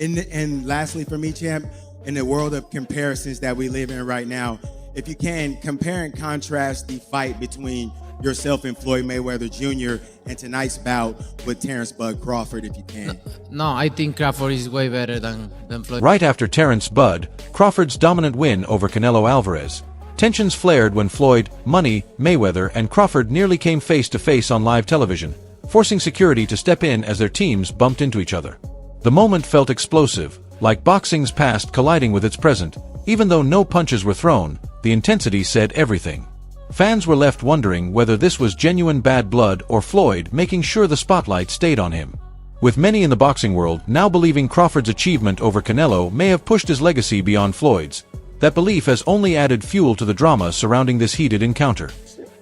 And lastly for me, champ, in the world of comparisons that we live in right now, if you can, compare and contrast the fight between yourself and Floyd Mayweather Jr. and tonight's bout with Terence "Bud" Crawford, if you can. No, I think Crawford is way better than Floyd. Right after Terence "Bud" Crawford's dominant win over Canelo Alvarez, tensions flared when Floyd "Money" Mayweather and Crawford nearly came face-to-face on live television, forcing security to step in as their teams bumped into each other. The moment felt explosive, like boxing's past colliding with its present. Even though no punches were thrown, the intensity said everything. Fans were left wondering whether this was genuine bad blood or Floyd making sure the spotlight stayed on him. With many in the boxing world now believing Crawford's achievement over Canelo may have pushed his legacy beyond Floyd's, that belief has only added fuel to the drama surrounding this heated encounter.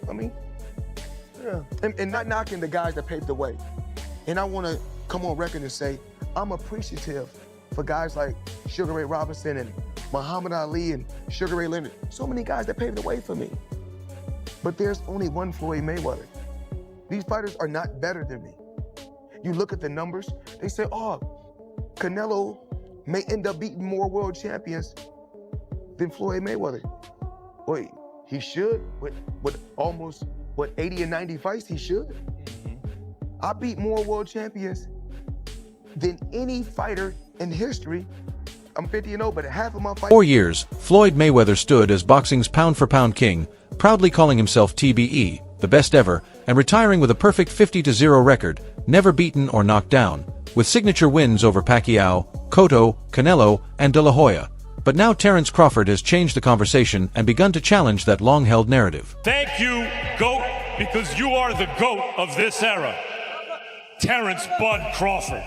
I mean, yeah. And not knocking the guys that paved the way. And I want to come on record and say, I'm appreciative for guys like Sugar Ray Robinson and Muhammad Ali and Sugar Ray Leonard. So many guys that paved the way for me. But there's only one Floyd Mayweather. These fighters are not better than me. You look at the numbers, they say, oh, Canelo may end up beating more world champions than Floyd Mayweather. Wait, he should? With almost, 80 and 90 fights, he should? I beat more world champions than any fighter in history. I'm 50-0, but half of my fights... 4 years, Floyd Mayweather stood as boxing's pound-for-pound king, proudly calling himself TBE, the best ever, and retiring with a perfect 50-0 record, never beaten or knocked down, with signature wins over Pacquiao, Cotto, Canelo, and De La Hoya. But now Terence Crawford has changed the conversation and begun to challenge that long-held narrative. Thank you, GOAT, because you are the GOAT of this era. Terence "Bud" Crawford.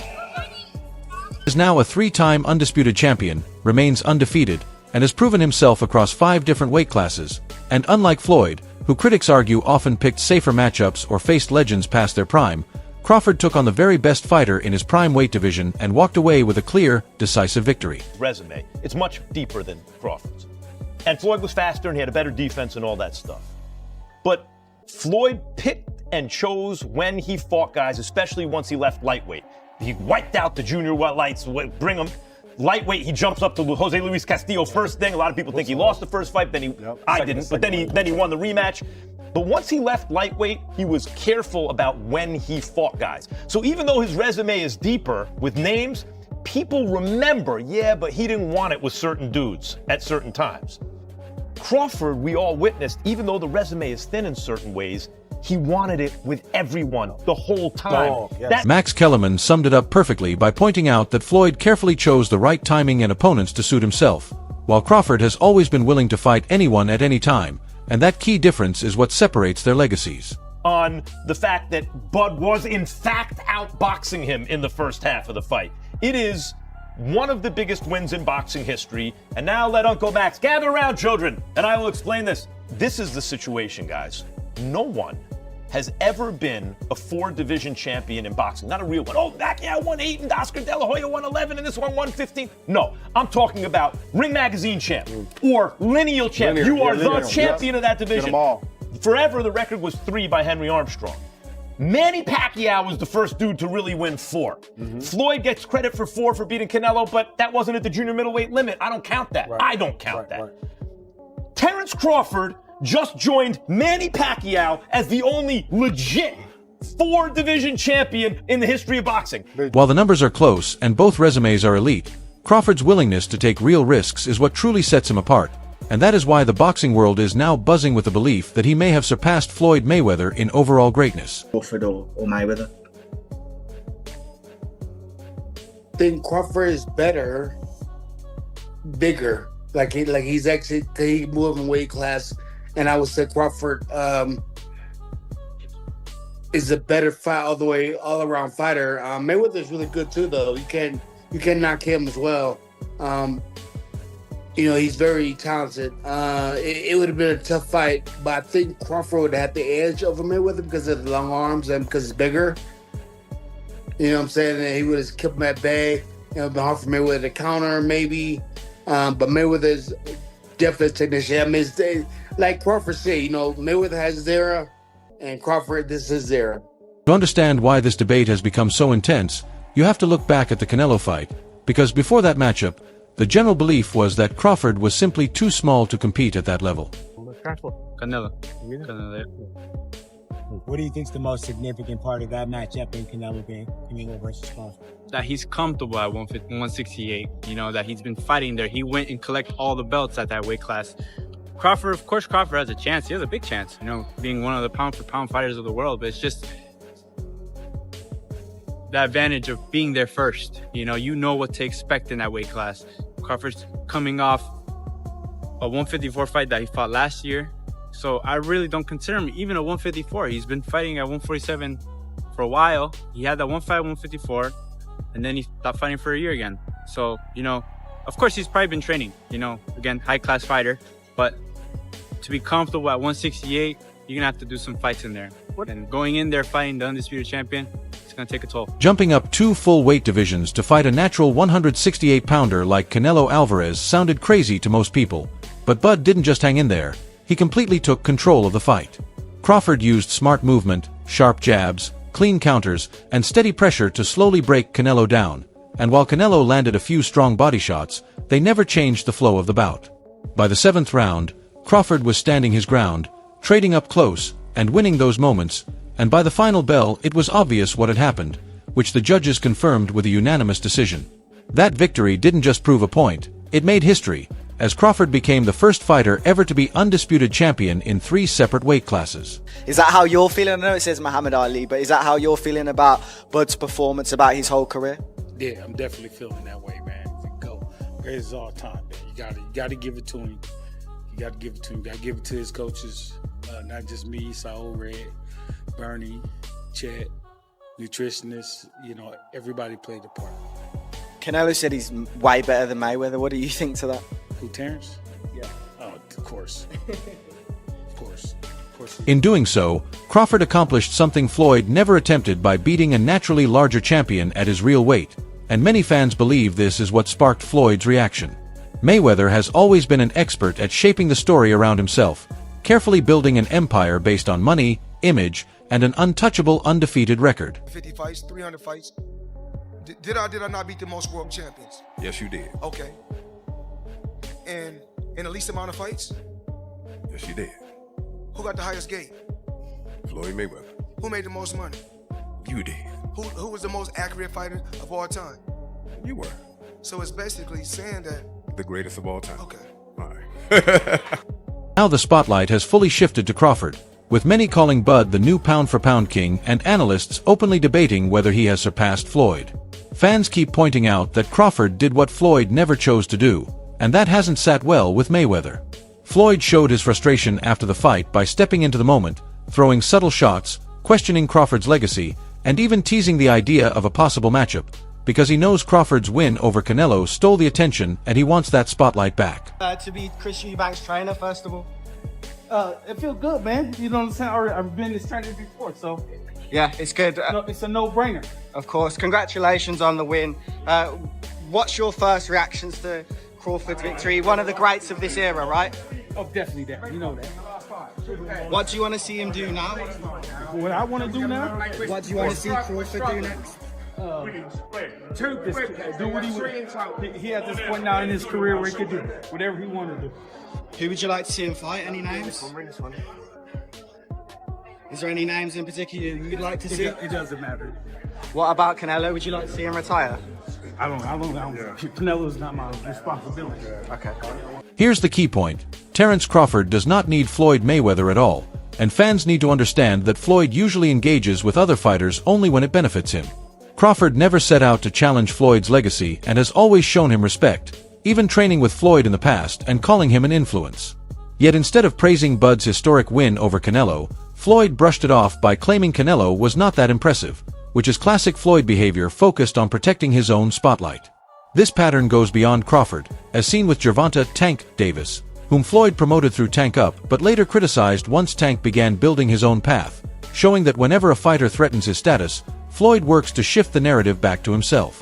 Is now a 3-time undisputed champion, remains undefeated, and has proven himself across 5 different weight classes. And unlike Floyd, who critics argue often picked safer matchups or faced legends past their prime, Crawford took on the very best fighter in his prime weight division and walked away with a clear, decisive victory. Resume, it's much deeper than Crawford's. And Floyd was faster and he had a better defense and all that stuff. But Floyd picked and chose when he fought guys, especially once he left lightweight. He wiped out the junior lights, bring him. Lightweight, he jumps up to Jose Luis Castillo first thing. A lot of people think he lost the first fight, I didn't, but then he won the rematch. But once he left lightweight, he was careful about when he fought guys. So even though his resume is deeper with names, people remember, yeah, but he didn't want it with certain dudes at certain times. Crawford, we all witnessed, even though the resume is thin in certain ways, he wanted it with everyone the whole time. Oh, yes. Max Kellerman summed it up perfectly by pointing out that Floyd carefully chose the right timing and opponents to suit himself, while Crawford has always been willing to fight anyone at any time, and that key difference is what separates their legacies. On the fact that Bud was in fact outboxing him in the first half of the fight. It is one of the biggest wins in boxing history. And now let Uncle Max gather around, children, and I will explain this. This is the situation, guys. No one has ever been a 4-division champion in boxing. Not a real one. Oh, Pacquiao won 8 and Oscar De La Hoya won 11 and this one won 15. No, I'm talking about Ring Magazine champ or lineal champ. You are the champion of that division. Get them all. Forever, the record was 3 by Henry Armstrong. Manny Pacquiao was the first dude to really win 4. Floyd gets credit for 4 for beating Canelo, but that wasn't at the junior middleweight limit. I don't count that. Right. I don't count that. Terence Crawford just joined Manny Pacquiao as the only legit 4-division champion in the history of boxing. While the numbers are close and both resumes are elite, Crawford's willingness to take real risks is what truly sets him apart. And that is why the boxing world is now buzzing with the belief that he may have surpassed Floyd Mayweather in overall greatness. Crawford or Mayweather? I think Crawford is better, bigger. Like he's actually he moved in weight class, and I would say Crawford is a better fight all around fighter. Mayweather is really good too, though. You can knock him as well. He's very talented. It would have been a tough fight, but I think Crawford would have the edge over Mayweather because of the long arms and because he's bigger. You know what I'm saying? And he would have kept him at bay. It would have been hard for Mayweather to counter, maybe. But Mayweather's definitely a technician. I mean, like Crawford said, Mayweather has his era, and Crawford, this is his era. To understand why this debate has become so intense, you have to look back at the Canelo fight, because before that matchup, the general belief was that Crawford was simply too small to compete at that level. Canelo. What do you think is the most significant part of that matchup in Canelo versus Crawford? That he's comfortable at 168. You know, that he's been fighting there. He went and collected all the belts at that weight class. Crawford, of course, Crawford has a chance. He has a big chance, you know, being one of the pound-for-pound fighters of the world. But it's just the advantage of being there first. You know what to expect in that weight class. Crawford's coming off a 154 fight that he fought last year. So I really don't consider him even a 154. He's been fighting at 147 for a while. He had that one fight at 154, and then he stopped fighting for a year again. So, you know, of course he's probably been training, you know, again, high-class fighter. But to be comfortable at 168, you're going to have to do some fights in there. And going in there fighting the undisputed champion, it's going to take a toll. Jumping up 2 full weight divisions to fight a natural 168-pounder like Canelo Alvarez sounded crazy to most people. But Bud didn't just hang in there. He completely took control of the fight. Crawford used smart movement, sharp jabs, clean counters, and steady pressure to slowly break Canelo down. And while Canelo landed a few strong body shots, they never changed the flow of the bout. By the 7th round, Crawford was standing his ground, trading up close, and winning those moments, and by the final bell it was obvious what had happened, which the judges confirmed with a unanimous decision. That victory didn't just prove a point, it made history, as Crawford became the first fighter ever to be undisputed champion in 3 separate weight classes. Is that how you're feeling? I know it says Muhammad Ali, but is that how you're feeling about Bud's performance, about his whole career? Yeah, I'm definitely feeling that way, man. Go. Greatest all time, man. You gotta give it to him. You gotta give it to him. You gotta give it to his coaches. Not just me, Saul Red, Bernie, Chet, nutritionists, you know, everybody played a part. Canelo said he's way better than Mayweather. What do you think to that? Who, Terence? Yeah. Oh, of course. Of course. In doing so, Crawford accomplished something Floyd never attempted by beating a naturally larger champion at his real weight, and many fans believe this is what sparked Floyd's reaction. Mayweather has always been an expert at shaping the story around himself, carefully building an empire based on money, image, and an untouchable undefeated record. 50 fights, 300 fights. Did I not beat the most world champions? Yes, you did. Okay. And in the least amount of fights? Yes, you did. Who got the highest gate? Floyd Mayweather. Who made the most money? You did. Who was the most accurate fighter of all time? You were. So it's basically saying that... The greatest of all time. Okay. All right. Now the spotlight has fully shifted to Crawford, with many calling Bud the new pound-for-pound king and analysts openly debating whether he has surpassed Floyd. Fans keep pointing out that Crawford did what Floyd never chose to do, and that hasn't sat well with Mayweather. Floyd showed his frustration after the fight by stepping into the moment, throwing subtle shots, questioning Crawford's legacy, and even teasing the idea of a possible matchup, because he knows Crawford's win over Canelo stole the attention and he wants that spotlight back. To be Chris Eubank's trainer, first of all. It feels good, man. You know what I'm saying? I've been his trainer before, so... Yeah, it's good. It's a no-brainer. Of course. Congratulations on the win. What's your first reactions to Crawford's victory? One of the greats of this era, right? Oh, definitely that. You know that. What do you want to see him do now? What I want to do now? What do you want to see Crawford do next? Do what he at this point now in his career where he could do whatever he wanted to do. Who would you like to see him fight? Any names? Is there any names in particular you'd like to see? It doesn't matter. What about Canelo? Would you like to see him retire? I don't. Canelo's not my responsibility. Okay. Here's the key point. Terence Crawford does not need Floyd Mayweather at all, and fans need to understand that Floyd usually engages with other fighters only when it benefits him. Crawford never set out to challenge Floyd's legacy and has always shown him respect, even training with Floyd in the past and calling him an influence. Yet instead of praising Bud's historic win over Canelo, Floyd brushed it off by claiming Canelo was not that impressive, which is classic Floyd behavior focused on protecting his own spotlight. This pattern goes beyond Crawford, as seen with Gervonta "Tank" Davis, whom Floyd promoted through Tank Up but later criticized once Tank began building his own path, showing that whenever a fighter threatens his status, Floyd works to shift the narrative back to himself.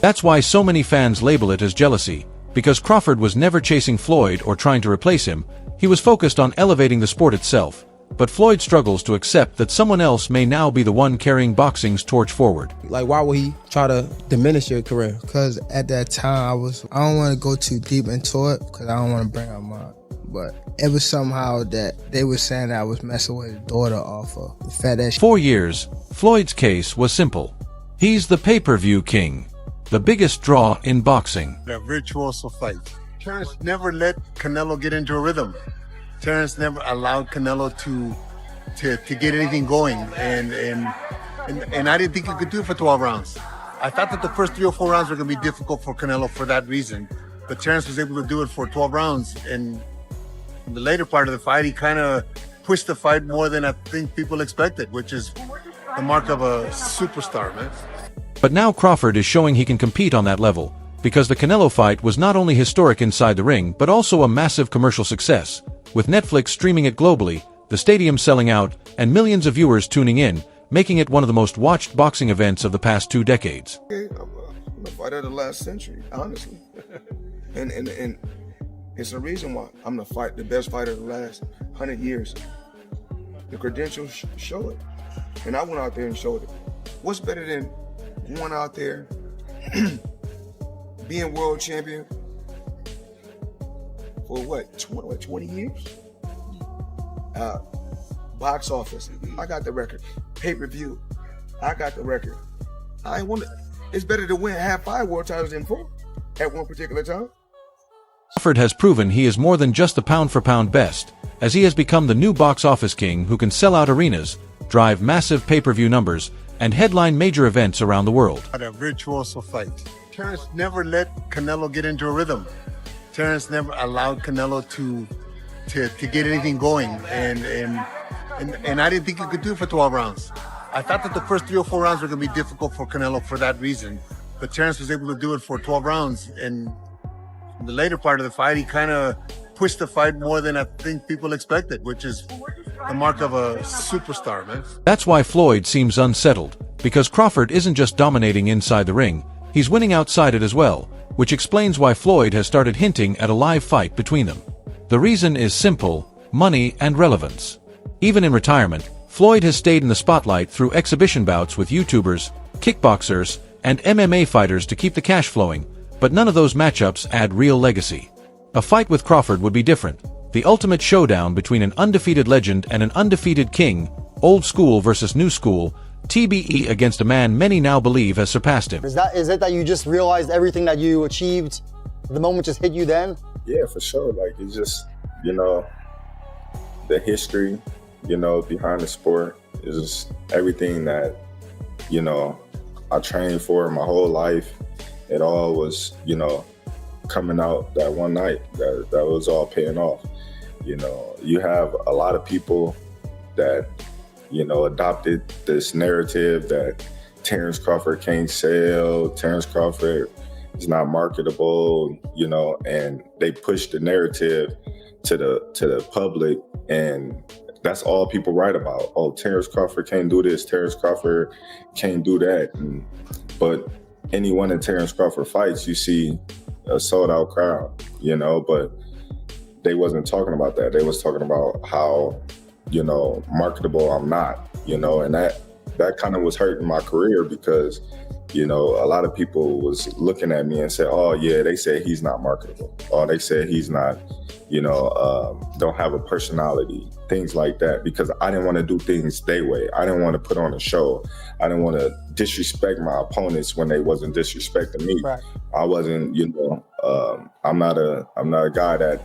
That's why so many fans label it as jealousy, because Crawford was never chasing Floyd or trying to replace him. He was focused on elevating the sport itself. But Floyd struggles to accept that someone else may now be the one carrying boxing's torch forward. Like, why would he try to diminish your career? Because at that time, I don't want to go too deep into it because I don't want to bring up mine. But it was somehow that they were saying that I was messing with his daughter off of the fact that 4 years, Floyd's case was simple. He's the pay-per-view king, the biggest draw in boxing. A virtuoso fight. Terence never let Canelo get into a rhythm. Terence never allowed Canelo to get anything going, and I didn't think he could do it for 12 rounds. I thought that the first 3 or 4 rounds were going to be difficult for Canelo for that reason, but Terence was able to do it for 12 rounds, and in the later part of the fight, he kind of pushed the fight more than I think people expected, which is the mark of a superstar, man. But now Crawford is showing he can compete on that level, because the Canelo fight was not only historic inside the ring, but also a massive commercial success. With Netflix streaming it globally, the stadium selling out, and millions of viewers tuning in, making it one of the most watched boxing events of the past 2 decades. I'm a fighter of the last century, honestly. and it's a reason why I'm the best fighter of the last 100 years. The credentials show it. And I went out there and showed it. What's better than going out there, being world champion for what, 20 years? Box office, I got the record. Pay-per-view, I got the record. It's better to win half 5 world titles than 4 at one particular time. Crawford has proven he is more than just the pound-for-pound best, as he has become the new box office king who can sell out arenas, drive massive pay-per-view numbers, and headline major events around the world. A virtuoso fight. Terence never let Canelo get into a rhythm. Terence never allowed Canelo to get anything going, and I didn't think he could do it for 12 rounds. I thought that the first 3 or 4 rounds were going to be difficult for Canelo for that reason, but Terence was able to do it for 12 rounds, and in the later part of the fight, he kind of pushed the fight more than I think people expected, which is the mark of a superstar, man. That's why Floyd seems unsettled, because Crawford isn't just dominating inside the ring, he's winning outside it as well, which explains why Floyd has started hinting at a live fight between them. The reason is simple: money and relevance. Even in retirement, Floyd has stayed in the spotlight through exhibition bouts with YouTubers, kickboxers, and MMA fighters to keep the cash flowing, but none of those matchups add real legacy. A fight with Crawford would be different. The ultimate showdown between an undefeated legend and an undefeated king, old school versus new school, TBE against a man many now believe has surpassed him. Is it that you just realized everything that you achieved, the moment just hit you then? Yeah, for sure. Like, it's just, the history, behind the sport is just everything that, I trained for my whole life. It all was, coming out that one night. That was all paying off. You have a lot of people that, adopted this narrative that Terence Crawford can't sell, Terence Crawford is not marketable, and they push the narrative to the public, and that's all people write about. Oh, Terence Crawford can't do this, Terence Crawford can't do that. But any one of Terence Crawford fights, you see a sold out crowd, but they wasn't talking about that. They was talking about how, marketable I'm not, and that kind of was hurting my career because, a lot of people was looking at me and said, oh yeah, they said he's not marketable. Or they said he's not, don't have a personality, things like that, because I didn't want to do things their way. I didn't want to put on a show. I didn't want to disrespect my opponents when they wasn't disrespecting me. Right. I wasn't, I'm not a guy that,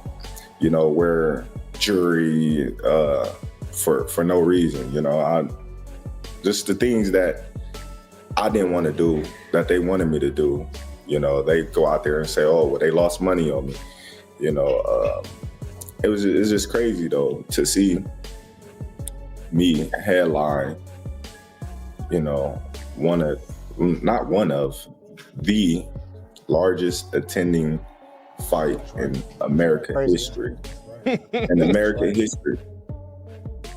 wear jewelry for no reason. Just the things that I didn't want to do that they wanted me to do. They go out there and say, oh, well, they lost money on me. It's just crazy though to see me headline, not one of the largest attending fight in American history. In American history.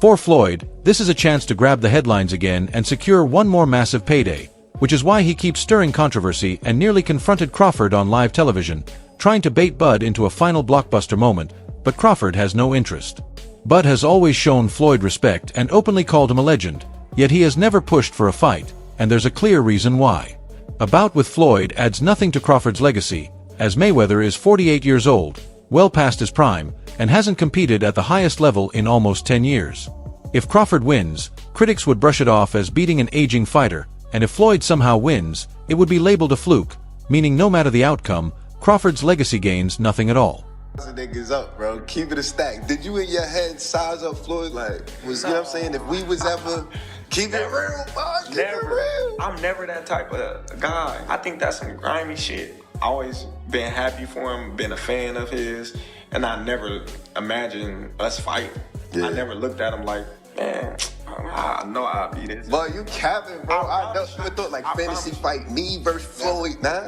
For Floyd, this is a chance to grab the headlines again and secure one more massive payday. which is why he keeps stirring controversy and nearly confronted Crawford on live television, trying to bait Bud into a final blockbuster moment, but Crawford has no interest. Bud has always shown Floyd respect and openly called him a legend, yet he has never pushed for a fight, and there's a clear reason why. A bout with Floyd adds nothing to Crawford's legacy, as Mayweather is 48 years old, well past his prime, and hasn't competed at the highest level in almost 10 years. If Crawford wins, critics would brush it off as beating an aging fighter, and if Floyd somehow wins, it would be labeled a fluke, meaning no matter the outcome, Crawford's legacy gains nothing at all. Niggas up, bro. Keep it a stack. Did you in your head size up Floyd? Like, was you know what I'm saying? If we was ever keep it real, bud. Keep it real. I'm never that type of guy. I think that's some grimy shit. Always been happy for him, been a fan of his, and I never imagined us fight. I never looked at him like, man, I know I'll be this. But you capping, bro. I never thought like fantasy fight me versus Floyd, nah.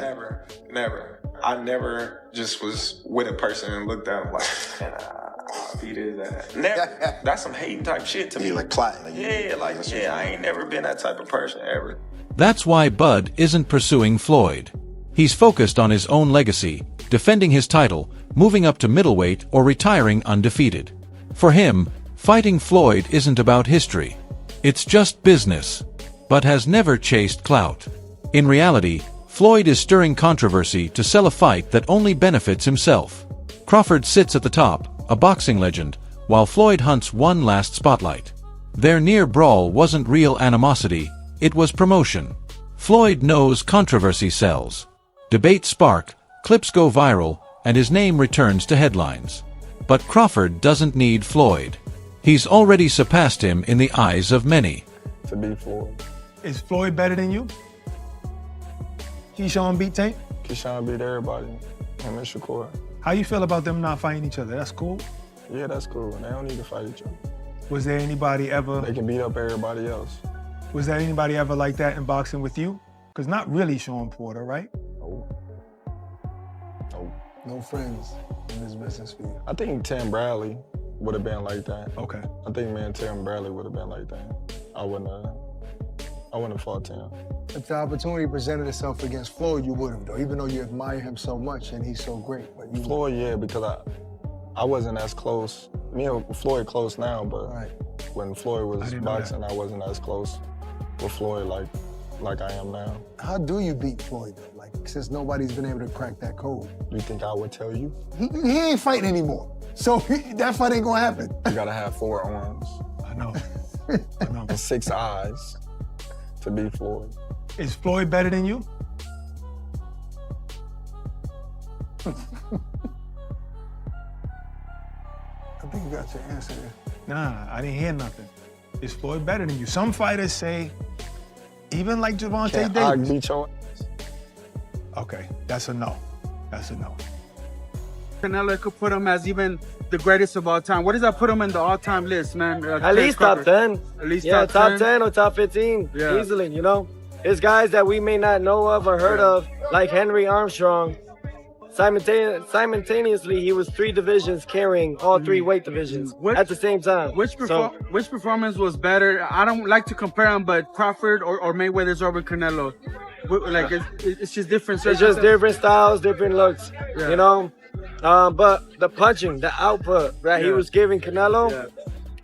Never. I never just was with a person and looked at him like, man, I'll be this. Never. That's some hating type shit to me. Like plotting. I ain't never been that type of person ever. That's why Bud isn't pursuing Floyd. He's focused on his own legacy, defending his title, moving up to middleweight, or retiring undefeated. For him, fighting Floyd isn't about history. It's just business. Bud has never chased clout. In reality, Floyd is stirring controversy to sell a fight that only benefits himself. Crawford sits at the top, a boxing legend, while Floyd hunts one last spotlight. Their near brawl wasn't real animosity, it was promotion. Floyd knows controversy sells. Debates spark, clips go viral, and his name returns to headlines. But Crawford doesn't need Floyd. He's already surpassed him in the eyes of many. To be Floyd. Is Floyd better than you? Keyshawn beat Tank? Keyshawn beat everybody. Him and Shakur. How you feel about them not fighting each other? That's cool? Yeah, that's cool. They don't need to fight each other. Was there anybody ever... They can beat up everybody else. Was there anybody ever like that in boxing with you? Because not really Sean Porter, right? No friends in this business for you. I think Tim Bradley would have been like that. Okay. I think me and Tim Bradley would have been like that. I wouldn't have fought Tim. If the opportunity presented itself against Floyd, you would have, though, even though you admire him so much and he's so great. But you Floyd, yeah, because I wasn't as close. Me and Floyd close now, but when Floyd was boxing, I wasn't as close with Floyd like I am now. How do you beat Floyd, though? Like, since nobody's been able to crack that code. You think I would tell you? He ain't fighting anymore. So that fight ain't gonna happen. You gotta have 4 arms. I know. And 6 eyes to beat Floyd. Is Floyd better than you? I think you got your answer there. Nah, I didn't hear nothing. Is Floyd better than you? Some fighters say, even like Gervonta Davis. I beat your ass. Okay, that's a no. That's a no. Canelo could put him as even the greatest of all time. What does that put him in the all-time list, man? At least top 10. At least top 10. top 10 or top 15, easily, you know? There's guys that we may not know of or heard of, like Henry Armstrong. Simultaneously, he was 3 divisions carrying all 3 weight divisions at the same time. Which performance was better? I don't like to compare them, but Crawford or Mayweather's over Canelo. Like it's just different. It's just different styles, different looks, you know? But the punching, the output that he was giving Canelo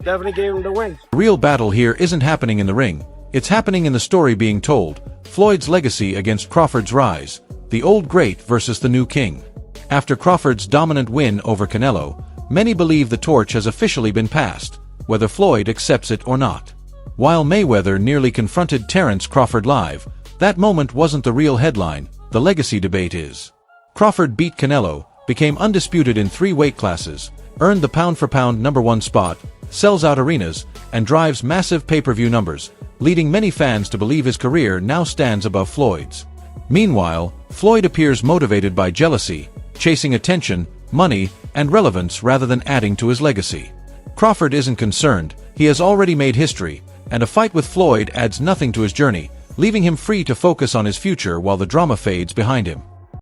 definitely gave him the win. The real battle here isn't happening in the ring. It's happening in the story being told, Floyd's legacy against Crawford's rise, the old great versus the new king. After Crawford's dominant win over Canelo, many believe the torch has officially been passed, whether Floyd accepts it or not. While Mayweather nearly confronted Terence Crawford live, that moment wasn't the real headline, the legacy debate is. Crawford beat Canelo, became undisputed in 3 weight classes, earned the pound-for-pound #1 spot, sells out arenas, and drives massive pay-per-view numbers, leading many fans to believe his career now stands above Floyd's. Meanwhile, Floyd appears motivated by jealousy, chasing attention, money, and relevance rather than adding to his legacy. Crawford isn't concerned, he has already made history, and a fight with Floyd adds nothing to his journey, leaving him free to focus on his future while the drama fades behind him.